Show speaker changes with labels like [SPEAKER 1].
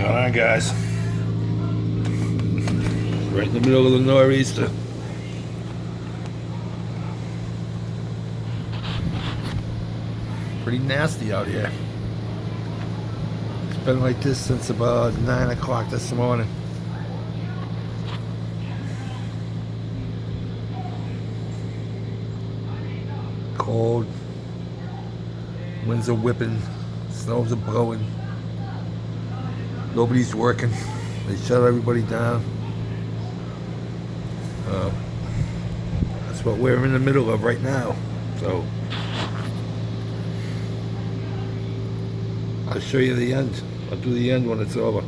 [SPEAKER 1] Alright, guys. Right in the middle of the nor'easter. Pretty nasty out here. It's been like this since about 9 o'clock this morning. Cold. Winds are whipping. Snows are blowing. Nobody's working. They shut everybody down. That's what we're in the middle of right now. So I'll show you the end. I'll do the end when it's over.